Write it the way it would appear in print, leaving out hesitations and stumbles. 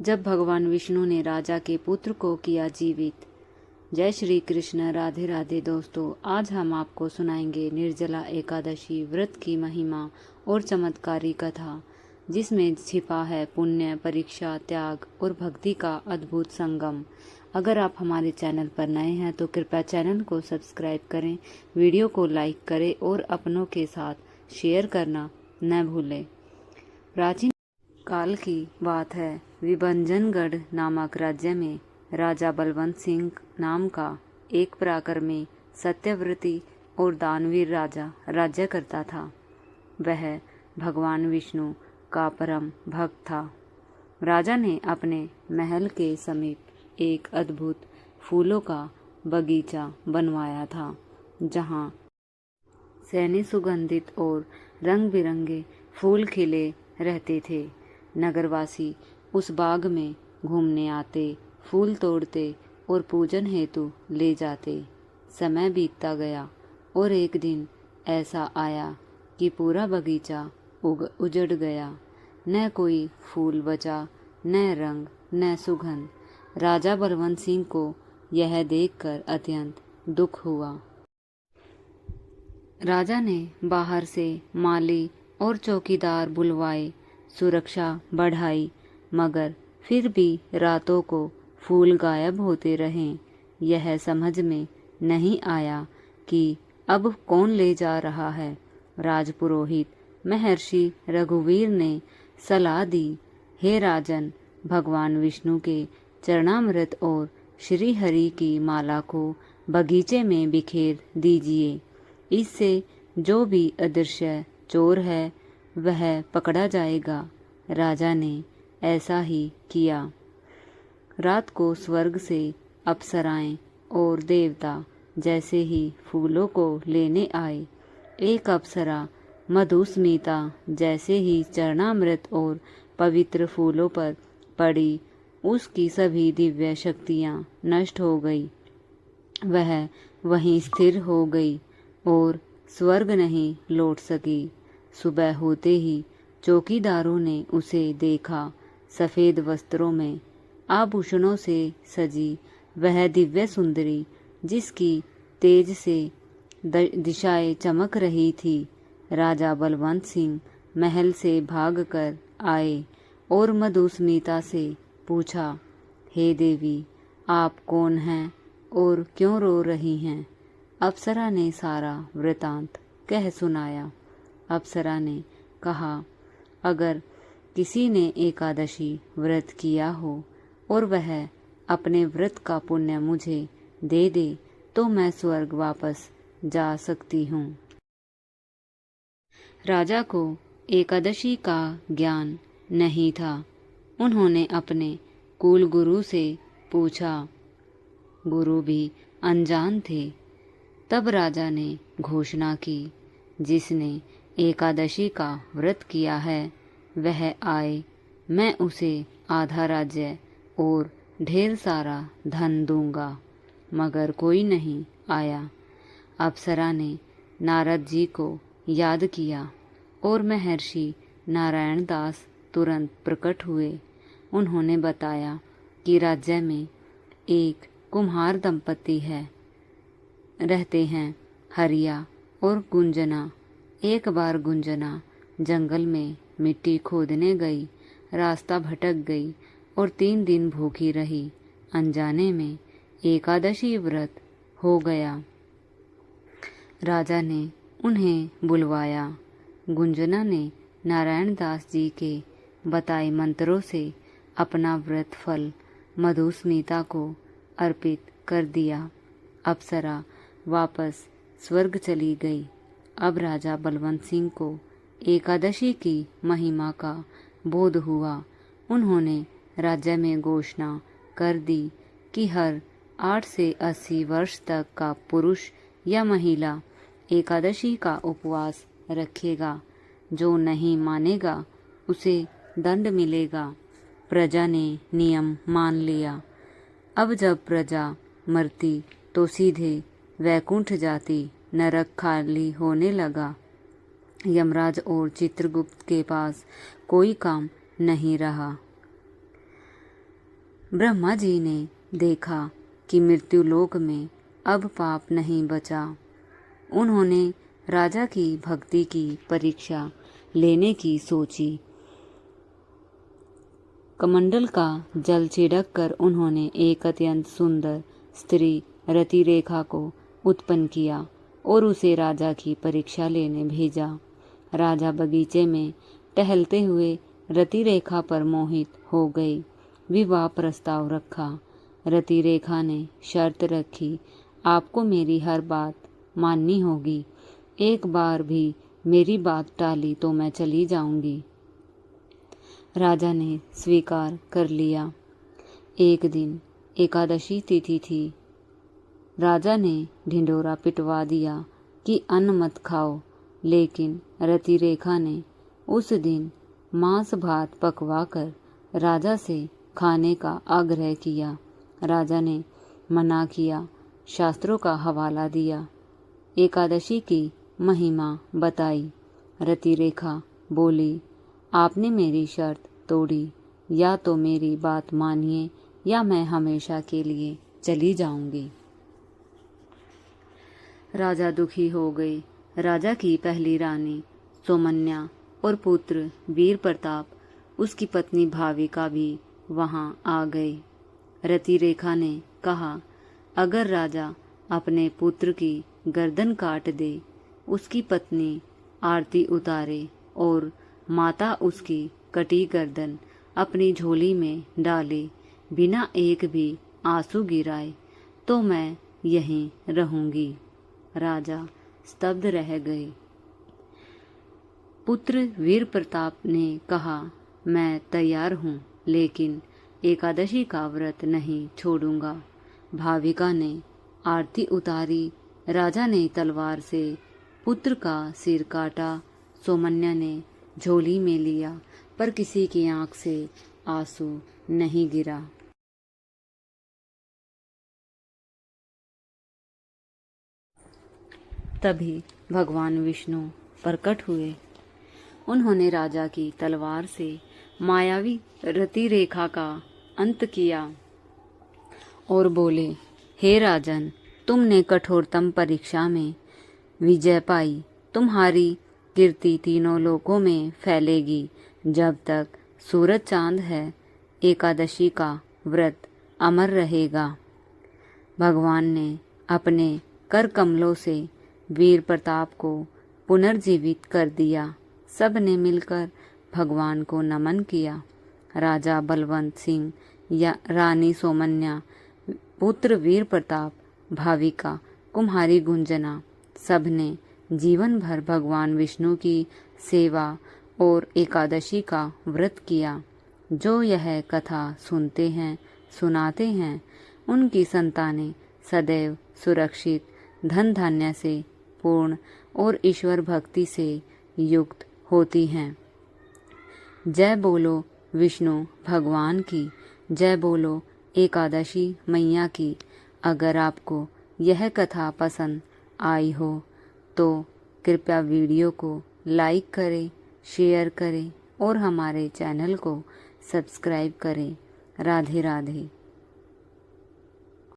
जब भगवान विष्णु ने राजा के पुत्र को किया जीवित। जय श्री कृष्ण। राधे राधे दोस्तों, आज हम आपको सुनाएंगे निर्जला एकादशी व्रत की महिमा और चमत्कारी कथा, जिसमें छिपा है पुण्य, परीक्षा, त्याग और भक्ति का अद्भुत संगम। अगर आप हमारे चैनल पर नए हैं तो कृपया चैनल को सब्सक्राइब करें, वीडियो को लाइक करें और अपनों के साथ शेयर करना न भूलें। प्राचीन काल की बात है। विभंजनगढ़ नामक राज्य में राजा बलवंत सिंह नाम का एक पराक्रमी, सत्यव्रती और दानवीर राजा राज्य करता था। वह भगवान विष्णु का परम भक्त था। राजा ने अपने महल के समीप एक अद्भुत फूलों का बगीचा बनवाया था, जहाँ सैने सुगंधित और रंग बिरंगे फूल खिले रहते थे। नगरवासी उस बाग में घूमने आते, फूल तोड़ते और पूजन हेतु ले जाते। समय बीतता गया और एक दिन ऐसा आया कि पूरा बगीचा उजड़ गया। न कोई फूल बचा, न रंग, न सुगंध। राजा बलवंत सिंह को यह देखकर अत्यंत दुख हुआ। राजा ने बाहर से माली और चौकीदार बुलवाए, सुरक्षा बढ़ाई, मगर फिर भी रातों को फूल गायब होते रहे। यह समझ में नहीं आया कि अब कौन ले जा रहा है। राजपुरोहित महर्षि रघुवीर ने सलाह दी, हे राजन, भगवान विष्णु के चरणामृत और श्री हरि की माला को बगीचे में बिखेर दीजिए। इससे जो भी अदृश्य चोर है वह पकड़ा जाएगा। राजा ने ऐसा ही किया। रात को स्वर्ग से अप्सराएं और देवता जैसे ही फूलों को लेने आए। एक अप्सरा मधुस्मिता जैसे ही चरणामृत और पवित्र फूलों पर पड़ी, उसकी सभी दिव्य शक्तियां नष्ट हो गई। वह वहीं स्थिर हो गई और स्वर्ग नहीं लौट सकी। सुबह होते ही चौकीदारों ने उसे देखा। सफेद वस्त्रों में आभूषणों से सजी वह दिव्य सुंदरी, जिसकी तेज से दिशाएं चमक रही थी। राजा बलवंत सिंह महल से भागकर आए और मधुस्मिता से पूछा, हे देवी, आप कौन हैं और क्यों रो रही हैं? अप्सरा ने सारा वृतांत कह सुनाया। अप्सरा ने कहा, अगर किसी ने एकादशी व्रत किया हो और वह अपने व्रत का पुण्य मुझे दे दे तो मैं स्वर्ग वापस जा सकती हूँ। राजा को एकादशी का ज्ञान नहीं था। उन्होंने अपने कुल गुरु से पूछा। गुरु भी अनजान थे। तब राजा ने घोषणा की, जिसने एकादशी का व्रत किया है वह आए, मैं उसे आधा राज्य और ढेर सारा धन दूंगा। मगर कोई नहीं आया। अप्सरा ने नारद जी को याद किया और महर्षि नारायण दास तुरंत प्रकट हुए। उन्होंने बताया कि राज्य में एक कुम्हार दंपति रहते हैं, हरिया और गुंजना। एक बार गुंजना जंगल में मिट्टी खोदने गई, रास्ता भटक गई और 3 दिन भूखी रही। अनजाने में एकादशी व्रत हो गया। राजा ने उन्हें बुलवाया। गुंजना ने नारायण दास जी के बताए मंत्रों से अपना व्रत फल मधुस्मिता को अर्पित कर दिया। अप्सरा वापस स्वर्ग चली गई। अब राजा बलवंत सिंह को एकादशी की महिमा का बोध हुआ। उन्होंने राज्य में घोषणा कर दी कि हर 8 से 80 वर्ष तक का पुरुष या महिला एकादशी का उपवास रखेगा। जो नहीं मानेगा उसे दंड मिलेगा। प्रजा ने नियम मान लिया। अब जब प्रजा मरती तो सीधे वैकुंठ जाती। नरक खाली होने लगा। यमराज और चित्रगुप्त के पास कोई काम नहीं रहा। ब्रह्मा जी ने देखा कि मृत्युलोक में अब पाप नहीं बचा। उन्होंने राजा की भक्ति की परीक्षा लेने की सोची। कमंडल का जल छिड़क कर उन्होंने एक अत्यंत सुंदर स्त्री रति रेखा को उत्पन्न किया और उसे राजा की परीक्षा लेने भेजा। राजा बगीचे में टहलते हुए रति रेखा पर मोहित हो गए। विवाह प्रस्ताव रखा। रति रेखा ने शर्त रखी, आपको मेरी हर बात माननी होगी। एक बार भी मेरी बात टाली तो मैं चली जाऊंगी। राजा ने स्वीकार कर लिया। एक दिन एकादशी तिथि थी। राजा ने ढिंढोरा पिटवा दिया कि अन्न मत खाओ, लेकिन रति रेखा ने उस दिन मांस भात पकवा कर राजा से खाने का आग्रह किया। राजा ने मना किया, शास्त्रों का हवाला दिया, एकादशी की महिमा बताई। रति रेखा बोली, आपने मेरी शर्त तोड़ी, या तो मेरी बात मानिए या मैं हमेशा के लिए चली जाऊंगी। राजा दुखी हो गए। राजा की पहली रानी सोमन्या और पुत्र वीर प्रताप, उसकी पत्नी भाविका भी वहां आ गए। रति रेखा ने कहा, अगर राजा अपने पुत्र की गर्दन काट दे, उसकी पत्नी आरती उतारे और माता उसकी कटी गर्दन अपनी झोली में डाले, बिना एक भी आंसू गिराए, तो मैं यहीं रहूंगी। राजा स्तब्ध रह गए। पुत्र वीर प्रताप ने कहा, मैं तैयार हूँ, लेकिन एकादशी का व्रत नहीं छोड़ूंगा। भाविका ने आरती उतारी। राजा ने तलवार से पुत्र का सिर काटा। सोमन्या ने झोली में लिया, पर किसी की आंख से आंसू नहीं गिरा। तभी भगवान विष्णु प्रकट हुए। उन्होंने राजा की तलवार से मायावी रति रेखा का अंत किया और बोले, हे राजन, तुमने कठोरतम परीक्षा में विजय पाई। तुम्हारी कीर्ति तीनों लोकों में फैलेगी। जब तक सूरज चांद है, एकादशी का व्रत अमर रहेगा। भगवान ने अपने कर कमलों से वीर प्रताप को पुनर्जीवित कर दिया। सब ने मिलकर भगवान को नमन किया। राजा बलवंत सिंह या रानी सोमन्या, पुत्र वीर प्रताप, भाविका, कुम्हारी गुंजना, सबने जीवन भर भगवान विष्णु की सेवा और एकादशी का व्रत किया। जो यह कथा सुनते हैं, सुनाते हैं, उनकी संतानें सदैव सुरक्षित, धन धान्य से पूर्ण और ईश्वर भक्ति से युक्त होती हैं। जय बोलो विष्णु भगवान की, जय बोलो एकादशी मैया की। अगर आपको यह कथा पसंद आई हो तो कृपया वीडियो को लाइक करें, शेयर करें और हमारे चैनल को सब्सक्राइब करें। राधे राधे।